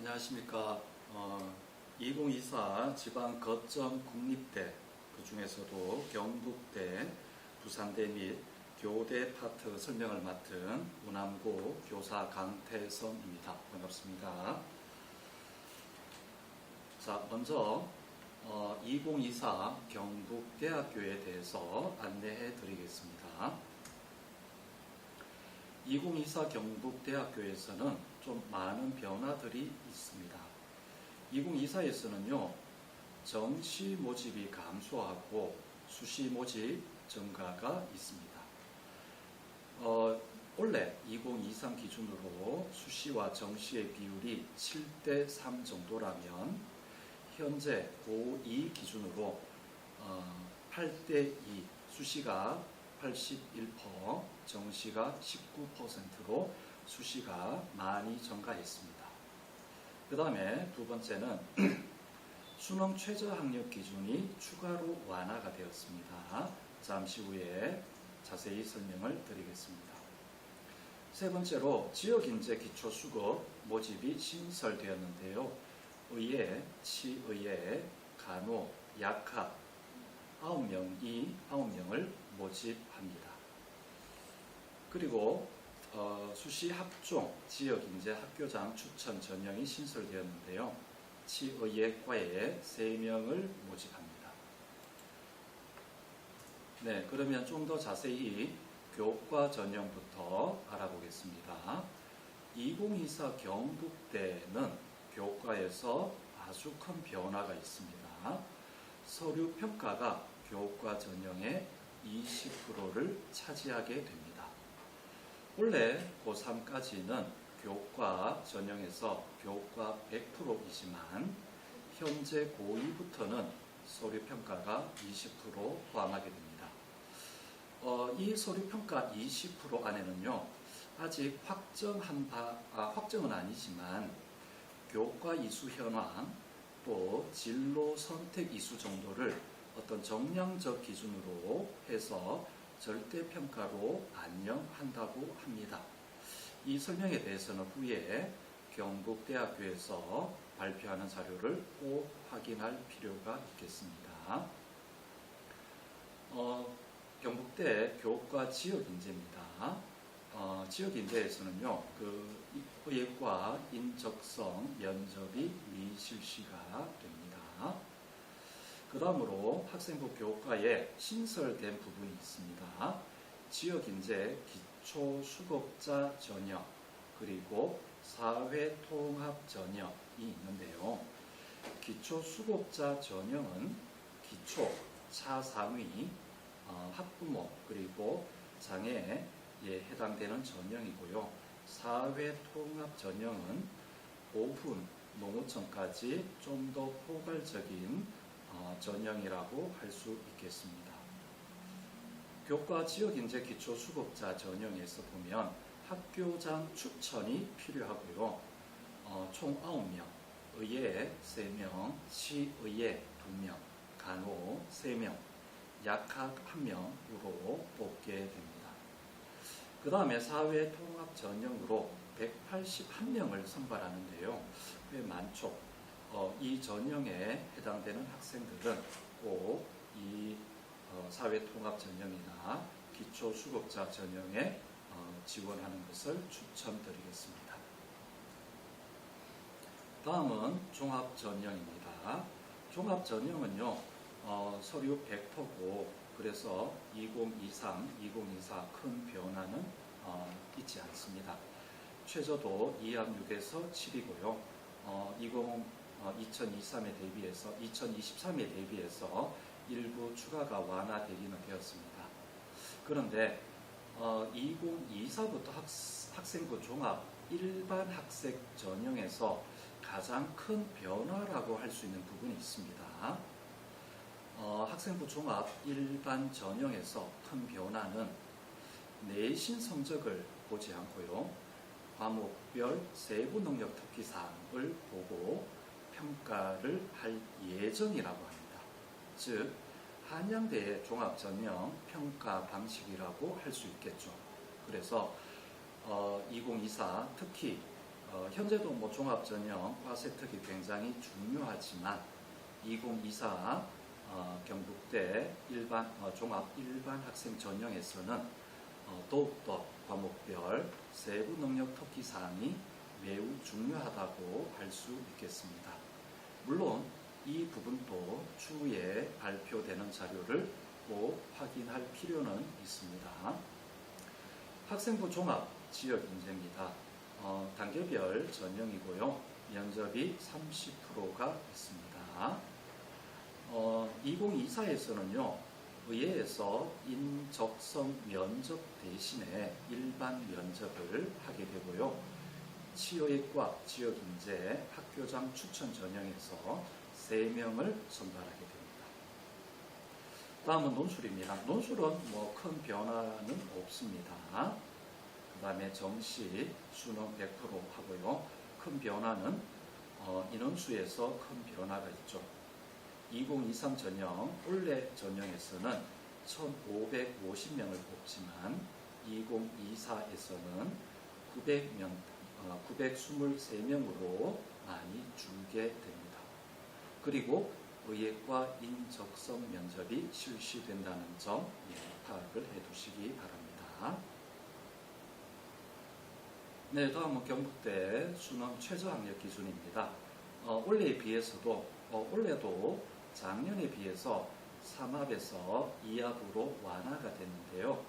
안녕하십니까. 2024 지방 거점 국립대, 그 중에서도 경북대, 부산대 및 교대 파트 설명을 맡은 우남고 교사 강태성입니다. 반갑습니다. 자, 먼저 2024 경북대학교에 대해서 안내해 드리겠습니다. 2024 경북대학교에서는 좀 많은 변화들이 있습니다. 2024에서는요, 정시 모집이 감소하고 수시 모집 증가가 있습니다. 원래 2023 기준으로 수시와 정시의 비율이 7대3 정도라면 현재 고2 기준으로 8대2, 수시가 81%, 정시가 19%로 수시가 많이 증가했습니다. 그 다음에 두 번째는 수능 최저학력 기준이 추가로 완화가 되었습니다. 잠시 후에 자세히 설명을 드리겠습니다. 세 번째로 지역인재 기초수급 모집이 신설되었는데요. 의예, 치의예, 간호, 약학 9명을 모집합니다. 그리고 수시 합종 지역인재 학교장 추천 전형이 신설되었는데요. 치의예과에 3명을 모집합니다. 네, 그러면 좀 더 자세히 교과 전형부터 알아보겠습니다. 2024 경북대는 교과에서 아주 큰 변화가 있습니다. 서류 평가가 교과 전형의 20%를 차지하게 됩니다. 원래 고3까지는 교과 전형에서 교과 100%이지만 현재 고2부터는 서류 평가가 20% 포함하게 됩니다. 이 서류 평가 20% 안에는요, 아직 확정은 아니지만 교과 이수 현황 또 진로 선택 이수 정도를 어떤 정량적 기준으로 해서 절대평가로 반영한다고 합니다. 이 설명에 대해서는 후에 경북대학교에서 발표하는 자료를 꼭 확인할 필요가 있겠습니다. 경북대 교과 지역인재입니다. 지역인재에서는요, 의예과 인적성 면접이 미실시가 됩니다. 그 다음으로 학생부 교과에 신설된 부분이 있습니다. 지역인재 기초수급자 전형 그리고 사회통합 전형이 있는데요. 기초수급자 전형은 기초, 차상위, 학부모 그리고 장애에 해당되는 전형이고요. 사회통합 전형은 오훈, 농어촌까지 좀 더 포괄적인 전형이라고 할 수 있겠습니다. 교과 지역인재 기초수급자 전형에서 보면 학교장 추천이 필요하고요. 총 9명, 의예 3명, 치의예 2명, 간호 3명, 약학 1명으로 뽑게 됩니다. 그 다음에 사회통합 전형으로 181명을 선발하는데요. 꽤 많죠. 이 전형에 해당되는 학생들은 꼭 이 사회통합 전형이나 기초수급자 전형에 지원하는 것을 추천드리겠습니다. 다음은 종합전형입니다. 종합전형은요, 서류 100%고 그래서 2023, 2024 큰 변화는 있지 않습니다. 최저도 2학력에서 7이고요. 2023에 대비해서 일부 추가가 완화되기는 되었습니다. 그런데 2024부터 학생부 종합 일반 학생 전형에서 가장 큰 변화라고 할 수 있는 부분이 있습니다. 학생부 종합 일반 전형에서 큰 변화는 내신 성적을 보지 않고요. 과목별 세부 능력 특기 사항을 보고 평가를 할 예정이라고 합니다. 즉, 한양대의 종합전형 평가 방식이라고 할 수 있겠죠. 그래서 2024 특히 현재도 뭐 종합전형 과세특이 굉장히 중요하지만 2024 경북대 종합 일반 학생 전형에서는 더욱더 과목별 세부 능력 특기 사항이 매우 중요하다고 할 수 있겠습니다. 물론 이 부분도 추후에 발표되는 자료를 꼭 확인할 필요는 있습니다. 학생부 종합 지역 인재입니다. 단계별 전형이고요. 면접이 30%가 있습니다. 2024에서는요. 의회에서 인적성 면접 대신에 일반 면접을 하게 되고요. 치의과 지역인재 학교장 추천 전형에서 3명을 선발하게 됩니다. 다음은 논술입니다. 논술은 뭐 큰 변화는 없습니다. 그 다음에 정시 수능 100% 하고요. 큰 변화는 인원수에서 큰 변화가 있죠. 2023 전형, 올해 전형에서는 1,550명을 뽑지만 2024에서는 923명으로 많이 줄게 됩니다. 그리고 의예과 인적성 면접이 실시된다는 점 파악을 해두시기 바랍니다. 네, 다음은 경북대 수능 최저학력 기준입니다. 올해에 비해서도 올해도 작년에 비해서 3합에서 2합으로 완화가 됐는데요.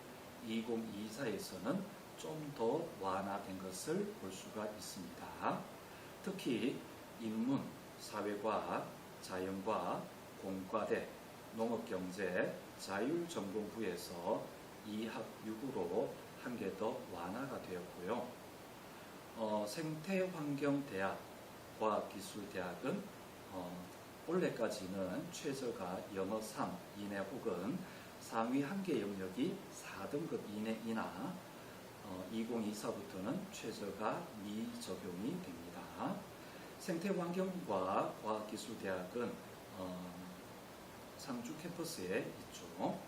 2024에서는 좀 더 완화된 것을 볼 수가 있습니다. 특히 인문, 사회과학, 자연과학, 공과대, 농업경제, 자율전공부에서 2합 6으로 한 개 더 완화가 되었고요. 생태환경대학, 과학기술대학은 올해까지는 최저가 영어 3 이내 혹은 상위 한개 영역이 4등급 이내이나 2024부터는 최저가 미적용이 됩니다. 생태환경과 과학기술대학은 상주 캠퍼스에 있죠.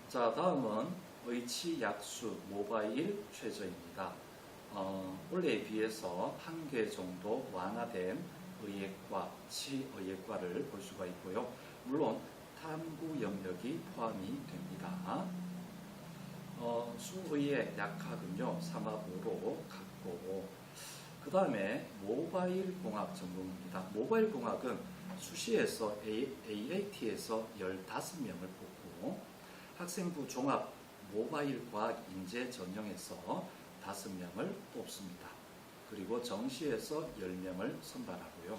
자, 다음은 의치약수 모바일 최저입니다. 올해에 비해서 한 개 정도 완화된 의예과, 치의예과를 볼 수가 있고요. 물론 탐구 영역이 포함이 됩니다. 수의의 약학은요 3합으로 갖고, 그 다음에 모바일 공학 전공입니다. 모바일 공학은 수시에서 AAT에서 15명을 뽑고 학생부 종합 모바일 과학 인재 전형에서 5명을 뽑습니다. 그리고 정시에서 10명을 선발하고요.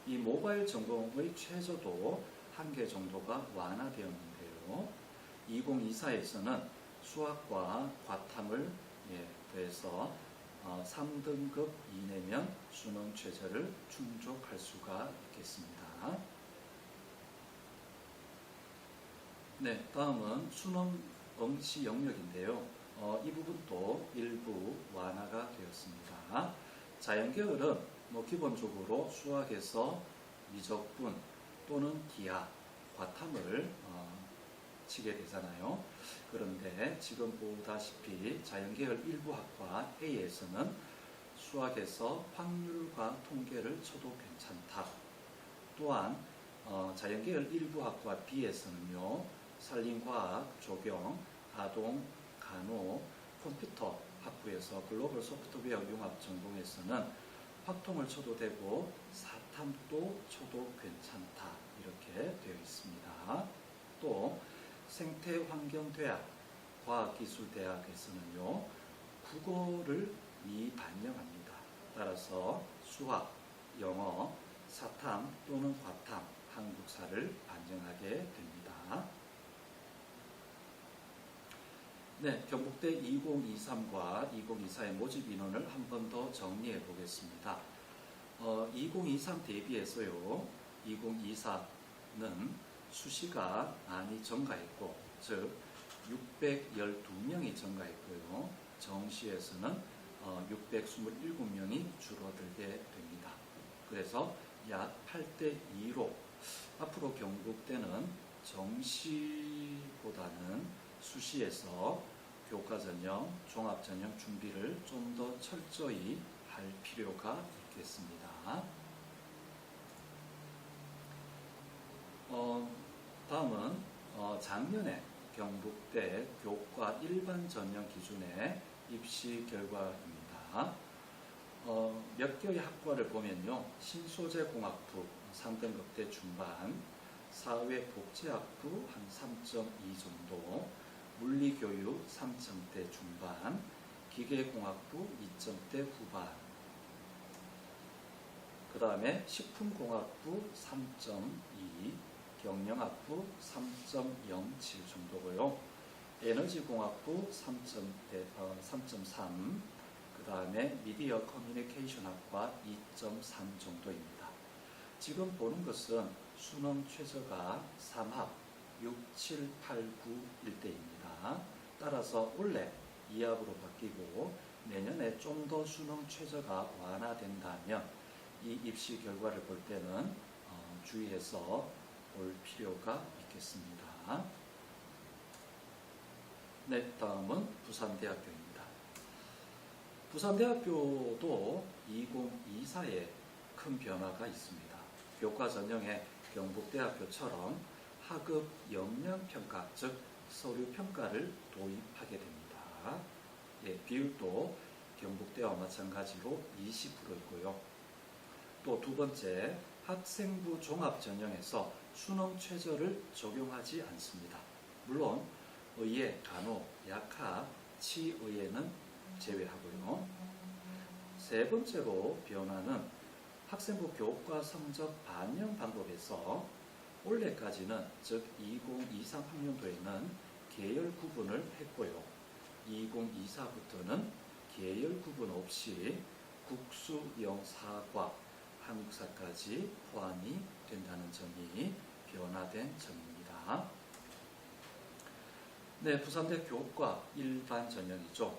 이 모바일 전공의 최저도 한 개 정도가 완화되었는데요. 2024에서는 수학과 과탐을 더해서 3등급 이내면 수능 최저를 충족할 수가 있겠습니다. 네, 다음은 수능 응시 영역인데요. 이 부분도 일부 완화가 되었습니다. 자연계열은 기본적으로 수학에서 미적분 또는 기하, 과탐을 치게 되잖아요. 그런데 지금 보다시피 자연계열 일부 학과 A에서는 수학에서 확률과 통계를 쳐도 괜찮다. 또한 자연계열 일부 학과 B에서는요. 산림과학, 조경, 아동, 간호, 컴퓨터 학부에서 글로벌 소프트웨어 융합 전공에서는 확통을 쳐도 되고 사탐도 쳐도 괜찮다. 이렇게 되어 있습니다. 또 생태환경대학, 과학기술대학에서는요. 국어를 미반영합니다. 따라서 수학, 영어, 사탐 또는 과탐, 한국사를 반영하게 됩니다. 네, 경북대 2023과 2024의 모집 인원을 한 번 더 정리해 보겠습니다. 2023 대비해서요, 2024는 수시가 많이 증가했고, 즉 612명이 증가했고요. 정시에서는 627명이 줄어들게 됩니다. 그래서 약 8대 2로 앞으로 경북대는 정시보다는 수시에서 교과 전형, 종합 전형 준비를 좀 더 철저히 할 필요가 있겠습니다. 다음은 작년에 경북대 교과 일반 전형 기준의 입시 결과입니다. 몇 개의 학과를 보면요. 신소재공학부 3등급대 중반, 사회복지학부 한 3.2 정도, 물리교육 3점대 중반, 기계공학부 2점대 후반, 그 다음에 식품공학부 3.2, 경영학부 3.07 정도고요. 에너지공학부 3.3, 그 다음에 미디어 커뮤니케이션학과 2.3 정도입니다. 지금 보는 것은 수능 최저가 3합 6, 7, 8, 9일대입니다. 따라서 올해 2합으로 바뀌고 내년에 좀 더 수능 최저가 완화된다면 이 입시 결과를 볼 때는 주의해서 볼 필요가 있겠습니다. 네, 다음은 부산대학교입니다. 부산대학교도 2024에 큰 변화가 있습니다. 교과 전형에 경북대학교처럼 하급 역량평가, 즉 서류평가를 도입하게 됩니다. 예, 비율도 경북대와 마찬가지로 20%이고요. 또 두 번째, 학생부 종합전형에서 수능 최저를 적용하지 않습니다. 물론 의예, 간호, 약학, 치의예는 제외하고요. 세 번째로 변화는 학생부 교과 성적 반영 방법에서 올해까지는, 즉 2023 학년도에는 계열 구분을 했고요. 2024부터는 계열 구분 없이 국수, 영사과, 한국사까지 포함이 된다는 점이 변화된 점입니다. 네, 부산대 교과 일반 전형이죠.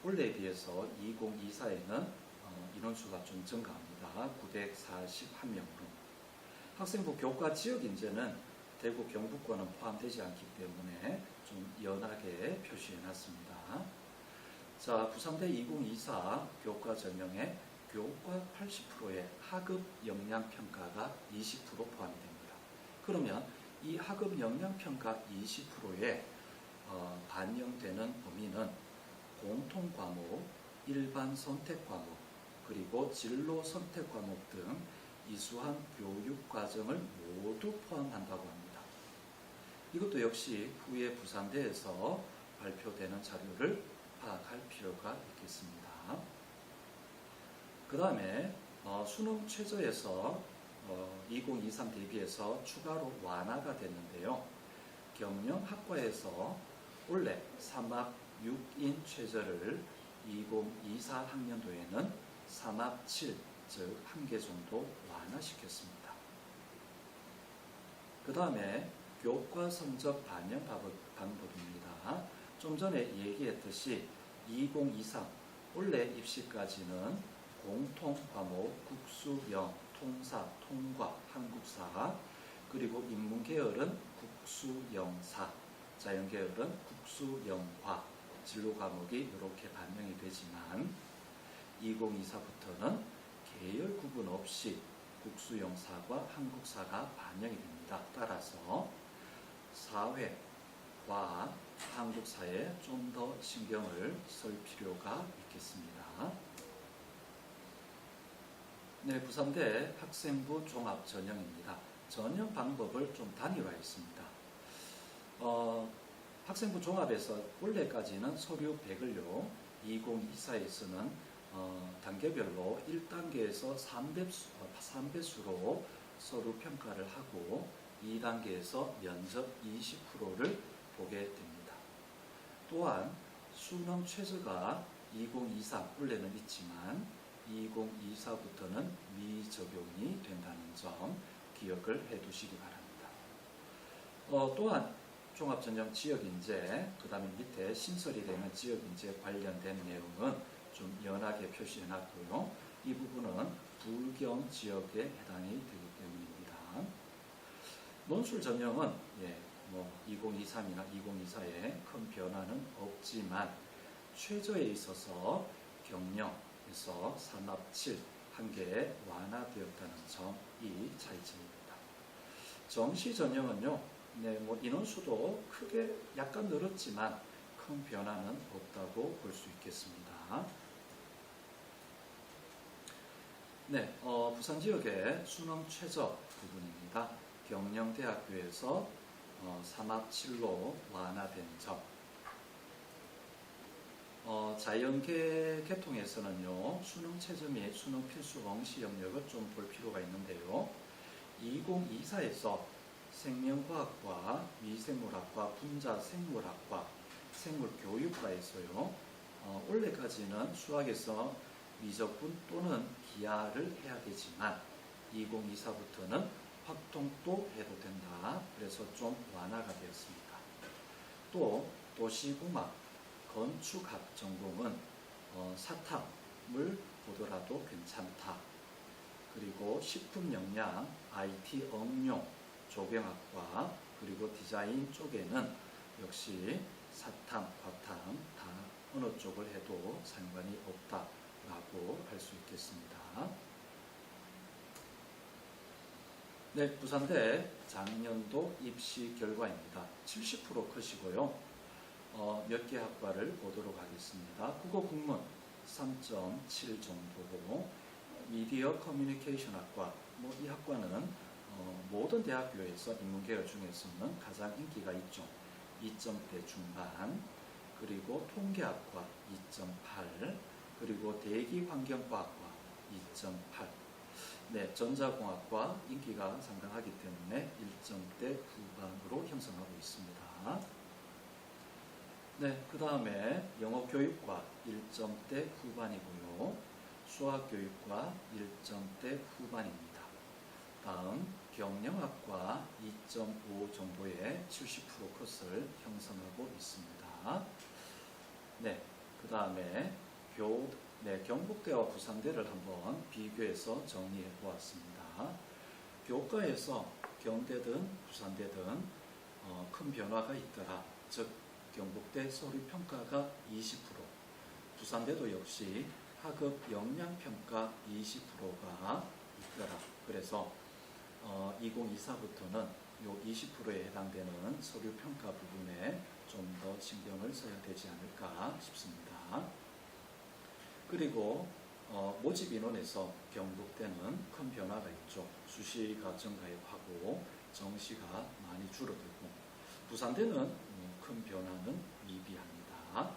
올해에 비해서 2024에는 인원수가 좀 증가합니다. 941명으로. 학생부 교과 지역 인재는 대구 경북권은 포함되지 않기 때문에 좀 연하게 표시해 놨습니다. 자, 부산대 2024 교과 전형에 교과 80%의 하급 역량평가가 20% 포함이 됩니다. 그러면 이 하급 역량평가 20%에 반영되는 범위는 공통과목, 일반 선택과목, 그리고 진로 선택과목 등 이수한 교육과정을 모두 포함한다고 합니다. 이것도 역시 후에 부산대에서 발표되는 자료를 파악할 필요가 있겠습니다. 그 다음에 수능 최저에서 2023 대비해서 추가로 완화가 됐는데요. 경영학과에서 원래 3합 6인 최저를 2024 학년도에는 3합 7, 즉 1개 정도 완화시켰습니다. 그 다음에 교과 성적 반영 방법입니다. 좀 전에 얘기했듯이 2023 원래 입시까지는 공통 과목 국수, 영, 통사, 통과, 한국사, 그리고 인문계열은 국수, 영사, 자연계열은 국수, 영화, 진로 과목이 이렇게 반영이 되지만 2024부터는 계열 구분 없이 국수, 영사과 한국사가 반영이 됩니다. 따라서 사회, 과학, 한국사에 좀 더 신경을 쓸 필요가 있겠습니다. 네, 부산대 학생부 종합 전형입니다. 전형 방법을 좀 단일화했습니다. 학생부 종합에서 원래까지는 서류 100을요, 2024에서는 단계별로 1단계에서 3배수로 서류 평가를 하고 2단계에서 면접 20%를 보게 됩니다. 또한 수능 최저가 2023 원래는 있지만 2024부터는 미적용이 된다는 점 기억을 해 두시기 바랍니다. 또한 종합전형 지역인재, 그 다음에 밑에 신설이 되는 지역인재 관련된 내용은 좀 연하게 표시해 놨고요. 이 부분은 불경 지역에 해당이 되기 때문입니다. 논술 전형은 2023이나 2024에 큰 변화는 없지만 최저에 있어서 경령에서 산업 7 한계에 완화되었다는 점이 차이점입니다. 정시 전형은요, 인원수도 크게 약간 늘었지만 큰 변화는 없다고 볼 수 있겠습니다. 부산 지역의 수능 최저 부분입니다. 경령대학교에서 산업 7로 완화된 점. 자연계 계통에서는요, 수능 최저 및 수능 필수 응시 영역을 좀 볼 필요가 있는데요. 2024에서 생명과학과, 미생물학과, 분자생물학과, 생물교육과에서요, 올해까지는 수학에서 미적분 또는 기하를 해야 되지만 2024부터는 확통도 해도 된다. 그래서 좀 완화가 되었습니다. 또 도시공학, 건축학 전공은 사탐을 보더라도 괜찮다. 그리고 식품영양, IT 응용, 조경학과, 그리고 디자인 쪽에는 역시 사탐, 과탐 다 어느 쪽을 해도 상관이 없다라고 할 수 있겠습니다. 부산대 작년도 입시 결과입니다. 70% 컷이고요. 몇 개 학과를 보도록 하겠습니다. 국어 국문 3.7 정도고, 미디어 커뮤니케이션 학과, 이 학과는 모든 대학교에서 인문계열 중에서는 가장 인기가 있죠. 2점대 중반, 그리고 통계학과 2.8, 그리고 대기환경과학과 2.8. 전자공학과 인기가 상당하기 때문에 1점대 후반으로 형성하고 있습니다. 그 다음에 영어교육과 1점대 후반이고요. 수학교육과 1점대 후반입니다. 다음 경영학과 2.5 정도의 70% 컷을 형성하고 있습니다. 그 다음에 경북대와 부산대를 한번 비교해서 정리해 보았습니다. 교과에서 경대든 부산대든 큰 변화가 있더라. 즉 경북대 서류평가가 20%, 부산대도 역시 학업 역량평가 20%가 있더라. 그래서 2024부터는 요 20%에 해당되는 서류평가 부분에 좀 더 신경을 써야 되지 않을까 싶습니다. 그리고 모집 인원에서 경북대는 큰 변화가 있죠. 수시가 증가하고 정시가 많이 줄어들고, 부산대는 큰 변화는 미비합니다.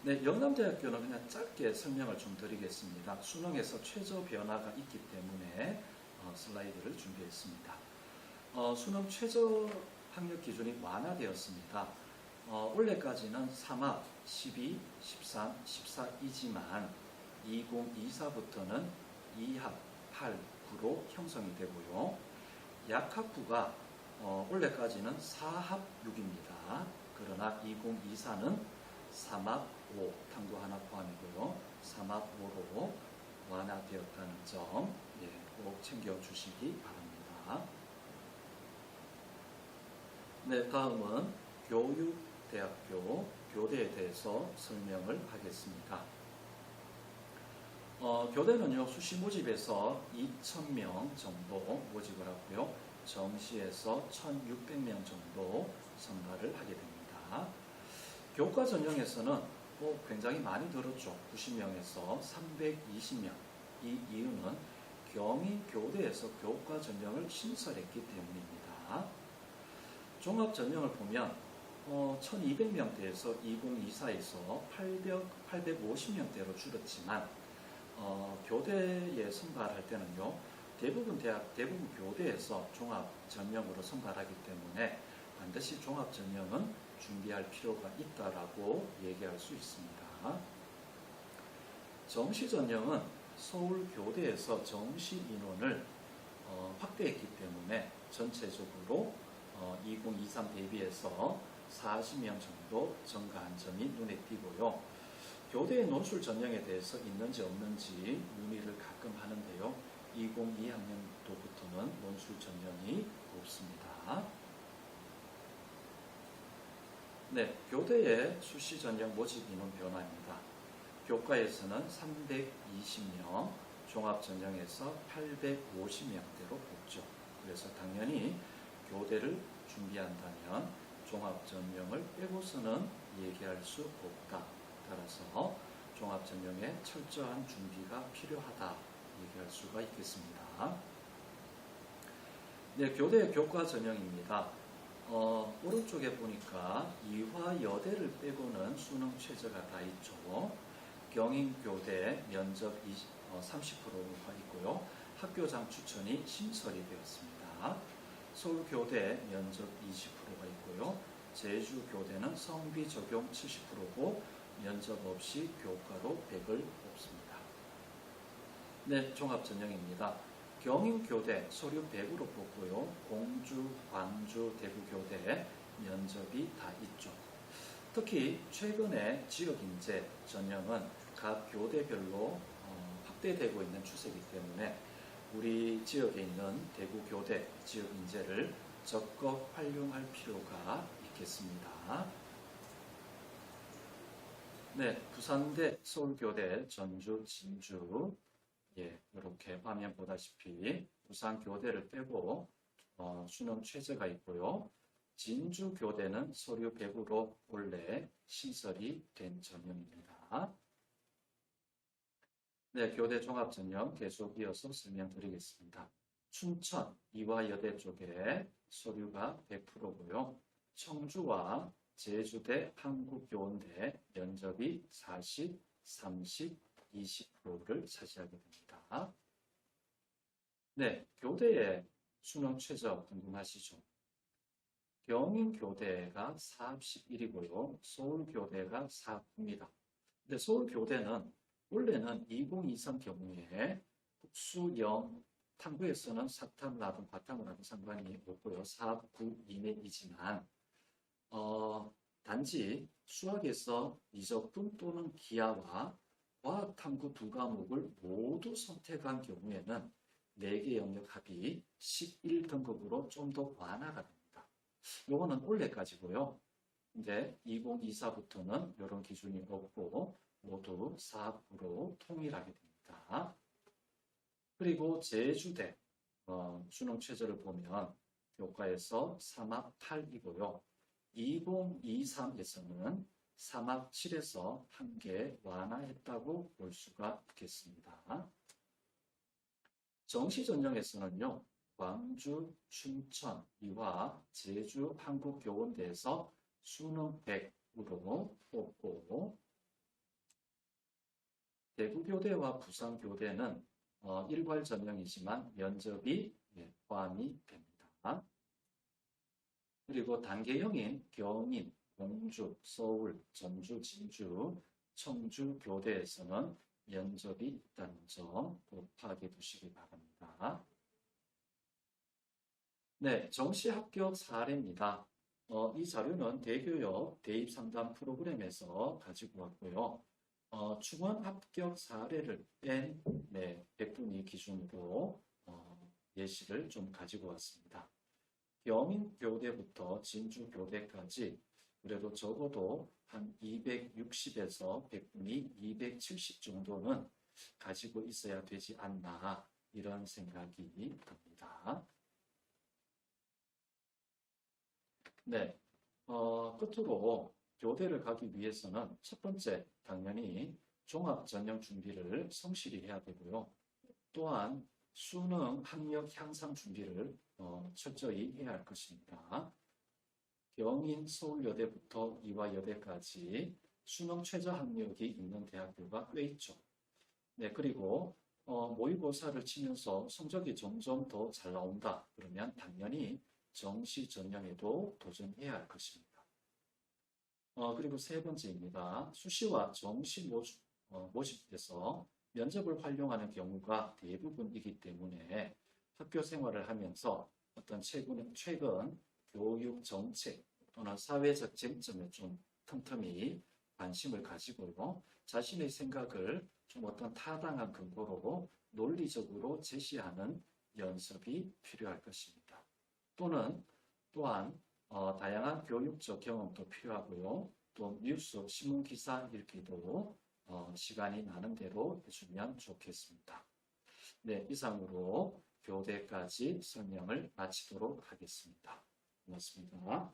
영남대학교는 그냥 짧게 설명을 좀 드리겠습니다. 수능에서 최저 변화가 있기 때문에 슬라이드를 준비했습니다. 수능 최저 학력 기준이 완화되었습니다. 올해까지는 3합 12, 13, 14이지만 2024부터는 2합 8, 9로 형성이 되고요. 약학부가 올해까지는 4합 6입니다. 그러나 2024는 3합 5, 탐구 하나 포함이고요. 3합 5로 완화되었다는 점 꼭 챙겨주시기 바랍니다. 다음은 교육대학교 교대에 대해서 설명을 하겠습니다. 교대는요, 수시 모집에서 2,000명 정도 모집을 하고요. 정시에서 1,600명 정도 선발을 하게 됩니다. 교과 전형에서는 굉장히 많이 늘었죠. 90명에서 320명. 이 이유는 경희교대에서 교과 전형을 신설했기 때문입니다. 종합 전형을 보면 1200명대에서 2024에서 850명대로 줄었지만 교대에 선발할 때는요, 대부분 교대에서 종합 전형으로 선발하기 때문에 반드시 종합 전형은 준비할 필요가 있다라고 얘기할 수 있습니다. 정시 전형은 서울교대에서 정시 인원을 확대했기 때문에 전체적으로 2023 대비해서 40명 정도 증가한 점이 눈에 띄고요. 교대의 논술 전형에 대해서 있는지 없는지 문의를 가끔 하는데요. 2002학년도부터는 논술 전형이 없습니다. 네, 교대의 수시 전형 모집 인원 변화입니다. 교과에서는 320명, 종합 전형에서 850명대로 뽑죠. 그래서 당연히 교대를 준비한다면 종합 전형을 빼고서는 얘기할 수 없다. 따라서 종합 전형에 철저한 준비가 필요하다. 얘기할 수가 있겠습니다. 네, 교대 교과 전형입니다. 오른쪽에 보니까 이화여대를 빼고는 수능 최저가 다 있죠. 경인교대 면접 30%가 있고요. 학교장 추천이 신설이 되었습니다. 서울교대 면접 20%가 있고요. 제주교대는 성비 적용 70%고 면접 없이 교과로 100을 뽑습니다. 네, 종합전형입니다. 경인교대 서류 100으로 뽑고요. 공주, 광주, 대구교대 면접이 다 있죠. 특히 최근에 지역인재 전형은 각 교대별로 확대되고 있는 추세이기 때문에 우리 지역에 있는 대구교대 지역인재를 적극 활용할 필요가 있겠습니다. 네, 부산대, 서울교대, 전주, 진주 이렇게 화면 보다시피 부산교대를 빼고 수능 최저가 있고요. 진주교대는 서류 100으로 원래 신설이 된 전형입니다. 네, 교대 종합전형 계속 이어서 설명드리겠습니다. 춘천, 이화여대 쪽에 서류가 100%고요. 청주와 제주대, 한국교원대 면접이 40, 30, 20%를 차지하게 됩니다. 네, 교대의 수능 최저 궁금하시죠? 경인교대가 41이고요. 서울교대가 4입니다. 근데 서울교대는 원래는 2023 경우에 국수영 탐구에서는 사탐을 하든 과탐을 하든 상관이 없고요. 4, 9 이내이지만 단지 수학에서 이적분 또는 기하와 과학탐구 두 과목을 모두 선택한 경우에는 4개 영역 합이 11등급으로 좀 더 완화가 됩니다. 요거는 올해까지고요. 근데 2024부터는 이런 기준이 없고 모두 4%로 통일하게 됩니다. 그리고 제주대 수능 최저를 보면 교과에서 3학 8이고요. 2023에서는 3학 7에서 한 개 완화했다고 볼 수가 있겠습니다. 정시전형에서는요. 광주, 춘천, 이화, 제주, 한국교원대에서 수능 100으로 뽑고 대구교대와 부산교대는 일괄 전형이지만 면접이 포함이 됩니다. 그리고 단계형인 경인, 공주, 서울, 전주, 진주, 청주 교대에서는 면접이 있다는 점 꼭 파악해 두시기 바랍니다. 네, 정시 합격 사례입니다. 이 자료는 대교역 대입상담 프로그램에서 가지고 왔고요. 중원 합격 사례를 뺀 100분위 기준으로 예시를 좀 가지고 왔습니다. 경인교대부터 진주교대까지 그래도 적어도 한 260에서 100분위 270 정도는 가지고 있어야 되지 않나 이런 생각이 듭니다. 네, 끝으로 교대를 가기 위해서는 첫 번째 당연히 종합 전형 준비를 성실히 해야 되고요. 또한 수능 학력 향상 준비를 철저히 해야 할 것입니다. 경인 서울여대부터 이화여대까지 수능 최저 학력이 있는 대학교가 꽤 있죠. 네, 그리고 모의고사를 치면서 성적이 점점 더 잘 나온다. 그러면 당연히 정시 전형에도 도전해야 할 것입니다. 그리고 세 번째입니다. 수시와 정시 모집에서 면접을 활용하는 경우가 대부분이기 때문에 학교 생활을 하면서 어떤 최근 교육 정책 또는 사회적 쟁점에 좀 틈틈이 관심을 가지고요. 자신의 생각을 좀 어떤 타당한 근거로 논리적으로 제시하는 연습이 필요할 것입니다. 또한 다양한 교육적 경험도 필요하고요. 또 뉴스, 신문 기사 읽기도 시간이 나는 대로 해주면 좋겠습니다. 네, 이상으로 교대까지 설명을 마치도록 하겠습니다. 고맙습니다.